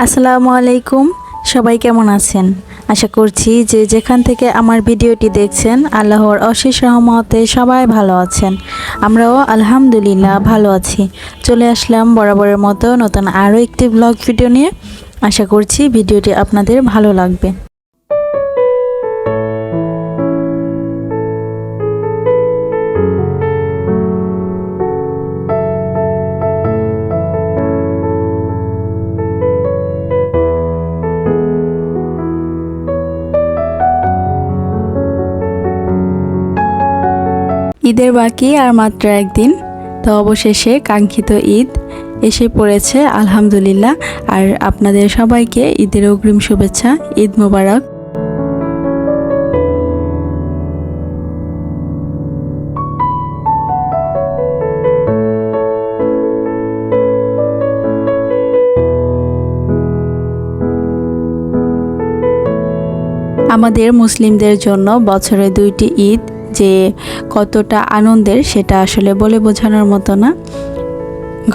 আসসালামু আলাইকুম, সবাই কেমন আছেন? আশা করছি যে যেখান থেকে আমার ভিডিওটি দেখছেন আল্লাহর অশেষ রহমতে সবাই ভালো আছেন। আমরাও আলহামদুলিল্লাহ ভালো আছি। চলে আসলাম বরাবরের মতো নতুন আরও একটি ব্লগ ভিডিও নিয়ে। আশা করছি ভিডিওটি আপনাদের ভালো লাগবে। ঈদের বাকি আর মাত্র একদিন, তো অবশেষে কাঙ্ক্ষিত ঈদ এসে পড়েছে আলহামদুলিল্লাহ। আর আপনাদের সবাইকে ঈদের অগ্রিম শুভেচ্ছা, ঈদ মোবারক। আমাদের মুসলিমদের জন্য বছরে দুইটি ঈদ যে কতটা আনন্দের সেটা আসলে বলে বোঝানোর মতো না।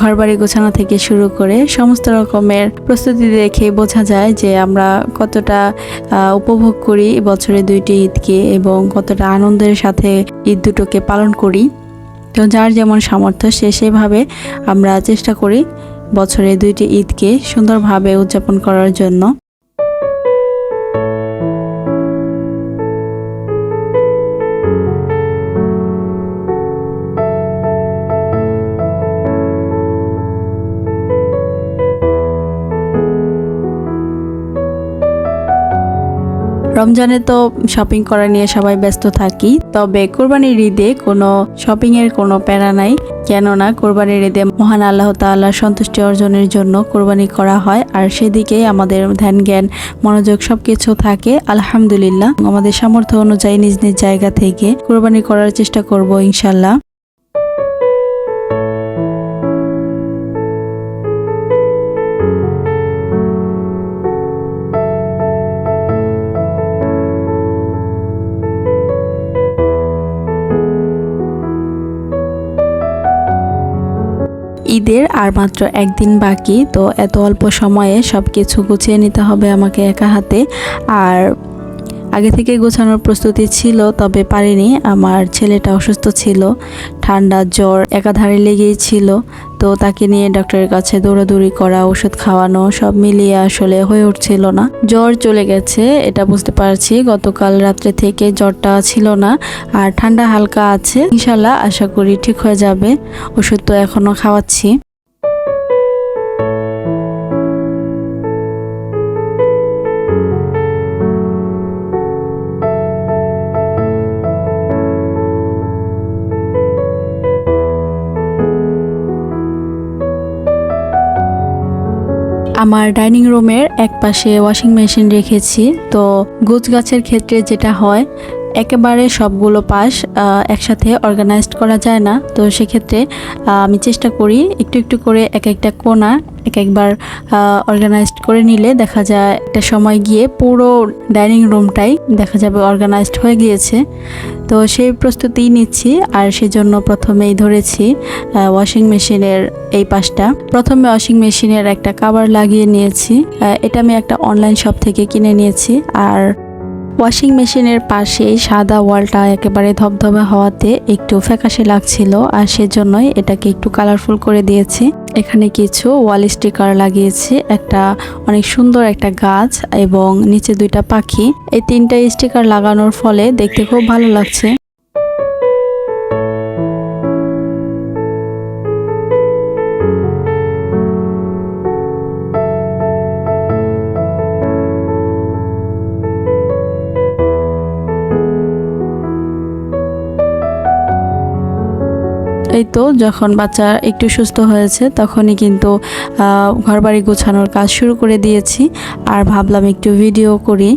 ঘরবাড়ি গোছানো থেকে শুরু করে সমস্ত রকমের প্রস্তুতি দেখে বোঝা যায় যে আমরা কতটা উপভোগ করি বছরে দুইটি ঈদকে এবং কতটা আনন্দের সাথে ঈদ দুটোকে পালন করি। তো যার যেমন সামর্থ্য সে সেভাবে আমরা চেষ্টা করি বছরে দুইটি ঈদকে সুন্দরভাবে উদযাপন করার জন্য। রমজানে তো শপিং করা নিয়ে সবাই ব্যস্ত থাকি, তবে কোরবানির ঈদে কোনো শপিং এর কোনো প্যারা নাই। কেননা কোরবানির ঈদে মহান আল্লাহ তাআলার সন্তুষ্টি অর্জনের জন্য কোরবানি করা হয়, আর সেদিকেই আমাদের ধ্যান জ্ঞান মনোযোগ সবকিছু থাকে। আলহামদুলিল্লাহ আমাদের সামর্থ্য অনুযায়ী নিজ নিজ জায়গা থেকে কোরবানি করার চেষ্টা করব ইনশাল্লাহ। ঈদের আর মাত্র একদিন বাকি, তো এত অল্প সময়ে সব কিছু গুছিয়ে নিতে হবে আমাকে একা হাতে। আর আগে থেকে গোছানোর প্রস্তুতি ছিল, তবে পারিনি। আমার ছেলেটা অসুস্থ ছিল, ঠান্ডা জ্বর একাধারে লেগেই ছিল। তো তাকে নিয়ে ডক্টরের কাছে দৌড়াদৌড়ি করা, ওষুধ খাওয়ানো সব মিলিয়ে আসলে হয়ে উঠছিল না। জ্বর চলে গেছে এটা বুঝতে পারছি, গতকাল রাত্রে থেকে জ্বরটা ছিল না, আর ঠান্ডা হালকা আছে। ইনশাল্লাহ আশা করি ঠিক হয়ে যাবে। ওষুধ তো এখনো খাওয়াচ্ছি। আমার ডাইনিং রুমের এক পাশে ওয়াশিং মেশিন রেখেছি। তো গোছ গাছের ক্ষেত্রে যেটা হয়, একেবারে সবগুলো পাশ একসাথে অর্গানাইজড করা যায় না। তো সেক্ষেত্রে আমি চেষ্টা করি একটু একটু করে এক একটা কোণা এক একবার অর্গানাইজড করে নিলে দেখা যায় একটা সময় গিয়ে পুরো ডাইনিং রুমটাই দেখা যাবে অর্গানাইজড হয়ে গিয়েছে। তো সেই প্রস্তুতি নিচ্ছি, আর সেজন্য প্রথমেই ধরেছি ওয়াশিং মেশিনের এই পাশটা। প্রথমে ওয়াশিং মেশিনের একটা কভার লাগিয়ে নিয়েছি। এটা আমি একটা অনলাইন শপ থেকে কিনে নিয়েছি। আর ওয়াশিং মেশিনের পাশে সাদা ওয়ালটা একেবারে ধবধবে হওয়াতে একটু ফ্যাকাশে লাগছিল, আর সেজন্যই এটাকে একটু কালারফুল করে দিয়েছি। এখানে কিছু ওয়াল স্টিকার লাগিয়েছি, একটা অনেক সুন্দর একটা গাছ এবং নিচে দুইটা পাখি। এই তিনটা স্টিকার লাগানোর ফলে দেখতে খুব ভালো লাগছে। এই তো যখন বাচ্চা একটু সুস্থ হয়েছে তখনই কিন্তু ঘরবাড়ি গোছানোর কাজ শুরু করে দিয়েছি। আর ভাবলাম একটু ভিডিও করি।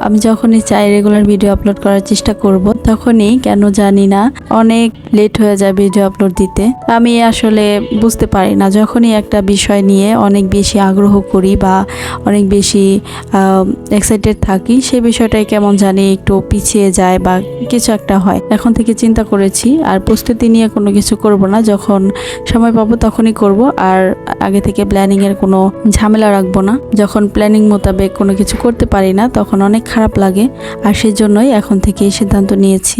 আমি যখনই চাই রেগুলার ভিডিও আপলোড করার চেষ্টা করব, তখনই কেন জানি না অনেক লেট হয়ে যায় ভিডিও আপলোড দিতে। আমি আসলে বুঝতে পারি না, যখনই একটা বিষয় নিয়ে অনেক বেশি আগ্রহ করি বা অনেক বেশি এক্সাইটেড থাকি, সেই বিষয়টাই কেমন জানি একটু পিছিয়ে যায় বা কিছু একটা হয়। এখন থেকে চিন্তা করেছি আর প্রস্তুতি নিয়ে কোনো কিছু করব না, যখন সময় পাবো তখনই করব। আর আগে থেকে প্ল্যানিংয়ের কোনো ঝামেলা রাখবো না। যখন প্ল্যানিং মোতাবেক কোনো কিছু করতে পারি না তখন অনেক খারাপ লাগে, আর সেজন্যই এখন থেকে এই সিদ্ধান্ত নিয়েছি।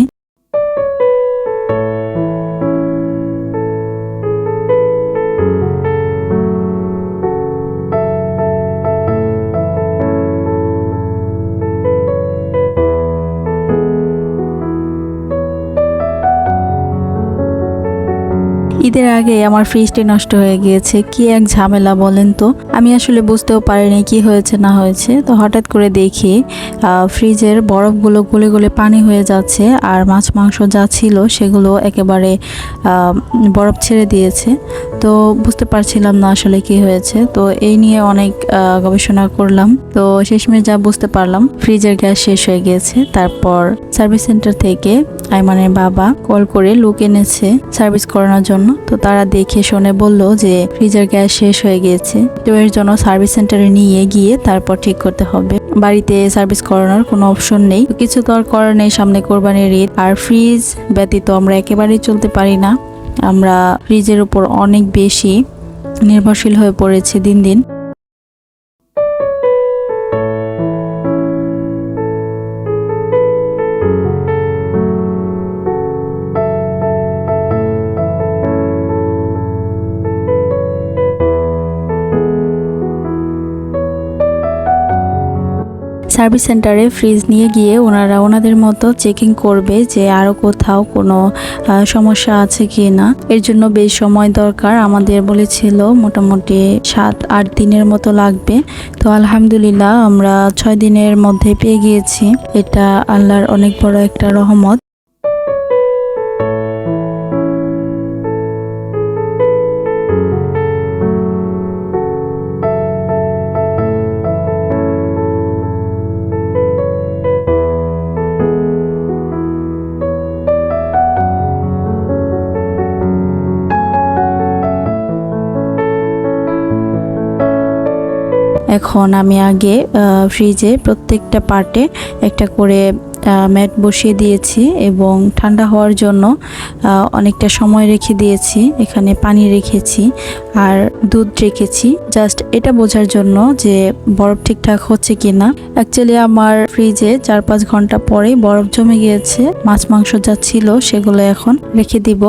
ঈদের আগে আমার ফ্রিজটি নষ্ট হয়ে গিয়েছে, কি এক ঝামেলা বলেন তো। আমি আসলে বুঝতেও পারিনি কি হয়েছে না হয়েছে। তো হঠাৎ করে দেখি ফ্রিজের বরফগুলো গলে গলে পানি হয়ে যাচ্ছে, আর মাছ মাংস যা ছিল সেগুলো একেবারে বরফ ছেড়ে দিয়েছে। তো বুঝতে পারছিলাম না আসলে কি হয়েছে। তো এই নিয়ে অনেক গবেষণা করলাম। তো শেষমেশ যা বুঝতে পারলাম, ফ্রিজের গ্যাস শেষ হয়ে গিয়েছে। তারপর সার্ভিস সেন্টার থেকে আইমানের বাবা কল করে লোক এনেছে সার্ভিস করানোর জন্য। তো তারা দেখে শুনে বলল যে ফ্রিজের গ্যাস শেষ হয়ে গিয়েছে, তো এর জন্য সার্ভিস সেন্টারে নিয়ে গিয়ে তারপর ঠিক করতে হবে। বাড়িতে সার্ভিস করানোর কোনো অপশন নেই, কিছু তো আর করার নেই, সামনে কোরবানির ঈদ। আর ফ্রিজ ব্যতীত আমরা একেবারেই চলতে পারি না। আমরা ফ্রিজের উপর অনেক বেশি নির্ভরশীল হয়ে পড়েছি দিন দিন। সার্ভিস সেন্টারে ফ্রিজ নিয়ে গিয়ে ওনারা ওনাদের মতো চেকিং করবে যে আরও কোথাও কোনো সমস্যা আছে কি না। এর জন্য বেশ সময় দরকার, আমাদের বলেছিল মোটামুটি 7-8 দিনের মতো লাগবে। তো আলহামদুলিল্লাহ আমরা 6 দিনের মধ্যে পেয়ে গিয়েছি। এটা আল্লাহর অনেক বড় একটা রহমত। এখন আমি আগে ফ্রিজে প্রত্যেকটা পার্টে একটা করে ম্যাট বসিয়ে দিয়েছি এবং ঠান্ডা হওয়ার জন্য অনেকটা সময় রেখে দিয়েছি। এখানে পানি রেখেছি আর দুধ রেখেছি, জাস্ট এটা বোঝার জন্য যে বরফ ঠিকঠাক হচ্ছে কিনা। অ্যাকচুয়ালি আমার ফ্রিজে 4-5 ঘন্টা পরেই বরফ জমে গিয়েছে। মাছ মাংস যা ছিল সেগুলো এখন রেখে দিব।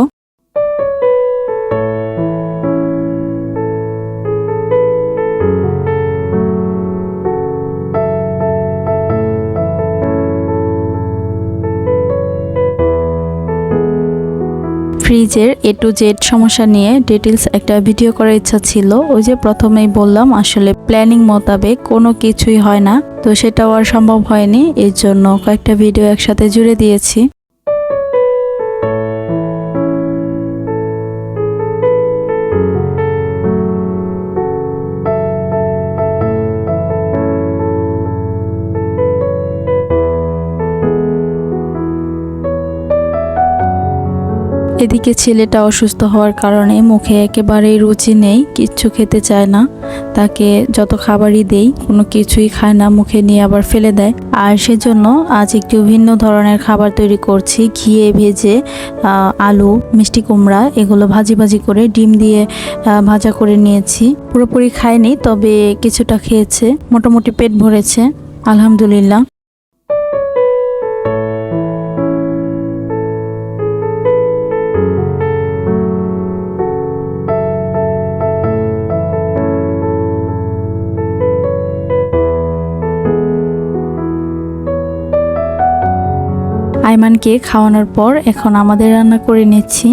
ফ্রিজের A to Z সমস্যা নিয়ে ডিটেলস একটা ভিডিও করার ইচ্ছা ছিল। ওই যে প্রথমেই বললাম আসলে প্ল্যানিং মোতাবেক কোনো কিছুই হয় না, তো সেটাও আর সম্ভব হয়নি। এর জন্য কয়েকটা ভিডিও একসাথে জুড়ে দিয়েছি। এদিকে ছেলেটা অসুস্থ হওয়ার কারণে মুখে একেবারেই রুচি নেই, কিচ্ছু খেতে চায় না। তাকে যত খাবারই দেই কোনো কিছুই খায় না, মুখে নিয়ে আবার ফেলে দেয়। আর সেজন্য আজ একটু ভিন্ন ধরনের খাবার তৈরি করছি। ঘিয়ে ভেজে আলু, মিষ্টি কুমড়া এগুলো ভাজি ভাজি করে ডিম দিয়ে ভাজা করে নিয়েছি। পুরোপুরি খায়নি, তবে কিছুটা খেয়েছে, মোটামুটি পেট ভরেছে আলহামদুলিল্লাহ। আইমানকে খাওয়ানোর পর এখন আমাদের রান্না করে নিচ্ছি।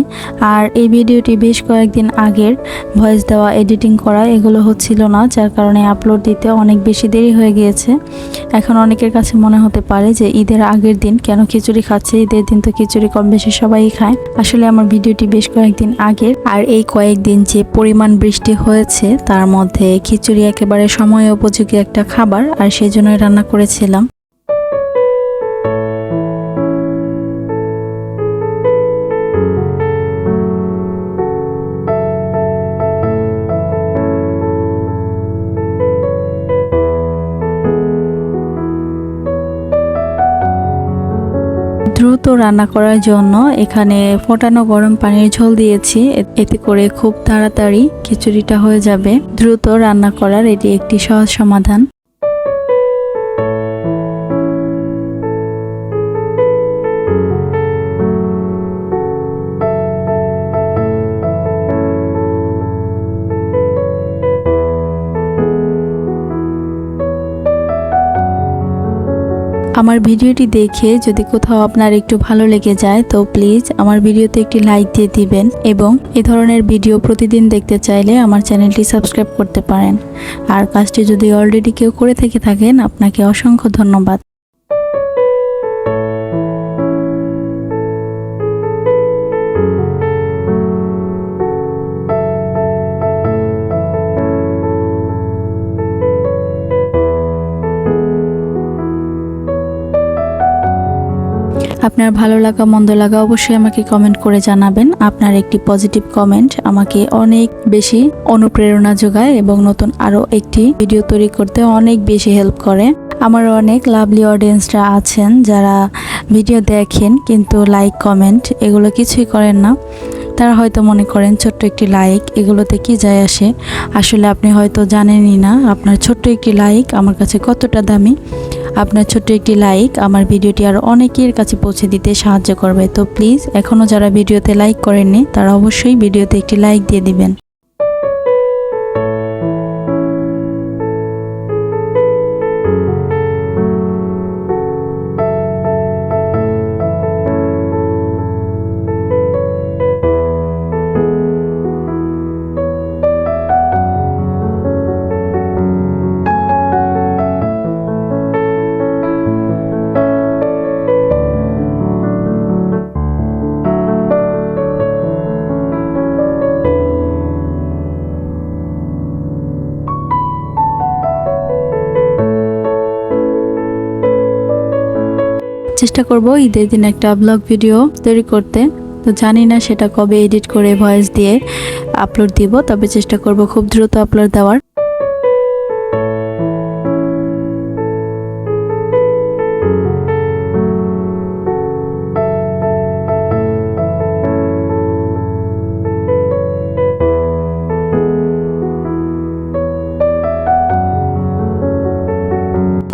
আর এই ভিডিওটি বেশ কয়েকদিন আগের, ভয়েস দেওয়া, এডিটিং করা এগুলো হচ্ছিল না, যার কারণে আপলোড দিতে অনেক বেশি দেরি হয়ে গিয়েছে। এখন অনেকের কাছে মনে হতে পারে যে ঈদের আগের দিন কেন খিচুড়ি খাচ্ছে, ঈদের দিন তো খিচুড়ি কম বেশি সবাই খায়। আসলে আমার ভিডিওটি বেশ কয়েকদিন আগের, আর এই কয়েকদিন যে পরিমাণ বৃষ্টি হয়েছে তার মধ্যে খিচুড়ি একেবারে সময় উপযোগী একটা খাবার, আর সেই জন্যই রান্না করেছিলাম। দ্রুত রান্না করার জন্য এখানে ফোটানো গরম পানির ঝোল দিয়েছি, এতে করে খুব তাড়াতাড়ি খিচুড়িটা হয়ে যাবে। দ্রুত রান্না করার এটি একটি সহজ সমাধান। আমার ভিডিওটি দেখে যদি কোথাও আপনার একটু ভালো লেগে যায় তো প্লিজ আমার ভিডিওতে একটি লাইক দিয়ে দিবেন, এবং এই ধরনের ভিডিও প্রতিদিন দেখতে চাইলে আমার চ্যানেলটি সাবস্ক্রাইব করতে পারেন। আর কাজটি যদি অলরেডি কেউ করে থেকে থাকেন, আপনাকে অসংখ্য ধন্যবাদ। আপনার ভালো লাগা মন্দ লাগা অবশ্যই আমাকে কমেন্ট করে জানাবেন। আপনার একটি পজিটিভ কমেন্ট আমাকে অনেক বেশি অনুপ্রেরণা যোগায় এবং নতুন আরও একটি ভিডিও তৈরি করতে অনেক বেশি হেল্প করে। আমার অনেক লাভলি অডিয়েন্সরা আছেন যারা ভিডিও দেখেন কিন্তু লাইক কমেন্ট এগুলো কিছুই করেন না। তারা হয়তো মনে করেন ছোট্ট একটি লাইক এগুলোতে কি যায় আসে। আসলে আপনি হয়তো জানেনই না আপনার ছোট্ট একটি লাইক আমার কাছে কতটা দামি। আপনার ছোট্ট একটি লাইক আমার ভিডিওটি আরও অনেকের কাছে পৌঁছে দিতে সাহায্য করবে। তো প্লিজ এখনও যারা ভিডিওতে লাইক করেননি তারা অবশ্যই ভিডিওতে একটি লাইক দিয়ে দিবেন। চেষ্টা করব ঈদের দিন একটা ব্লগ ভিডিও তৈরি করতে, তো জানি না সেটা কবে এডিট করে ভয়েস দিয়ে আপলোড দিব, তবে চেষ্টা করব খুব দ্রুত আপলোড দেওয়ার।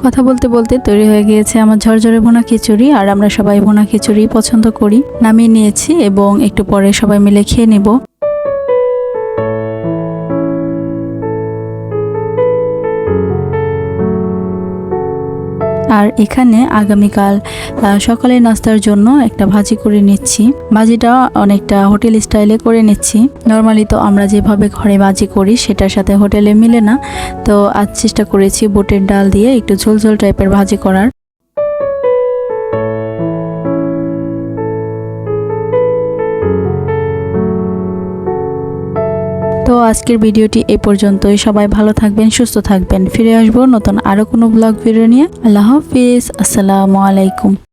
কথা বলতে বলতে তৈরি হয়ে গিয়েছে আমার ঝরঝরে ভুনা খিচুড়ি, আর আমরা সবাই ভুনা খিচুড়ি পছন্দ করি। নামিয়ে নিয়েছি এবং একটু পরে সবাই মিলে খেয়ে নেব। আর এখানে আগামীকাল সকালে নাস্তার জন্য একটা ভাজি করে নিচ্ছি। ভাজিটা অনেকটা হোটেল স্টাইলে করে নিচ্ছি। নর্মালি তো আমরা যেভাবে ঘরে ভাজি করি সেটার সাথে হোটেলে মিলে না, তো আজ চেষ্টা করেছি বুটের ডাল দিয়ে একটু ঝোলঝোল টাইপের ভাজি করার। তো আজকের ভিডিওটি এই পর্যন্তই। সবাই ভালো থাকবেন, সুস্থ থাকবেন। ফিরে আসবো নতুন আরো কোনো ব্লগ ভিডিও নিয়ে। আল্লাহ হাফিজ, আসসালামু আলাইকুম।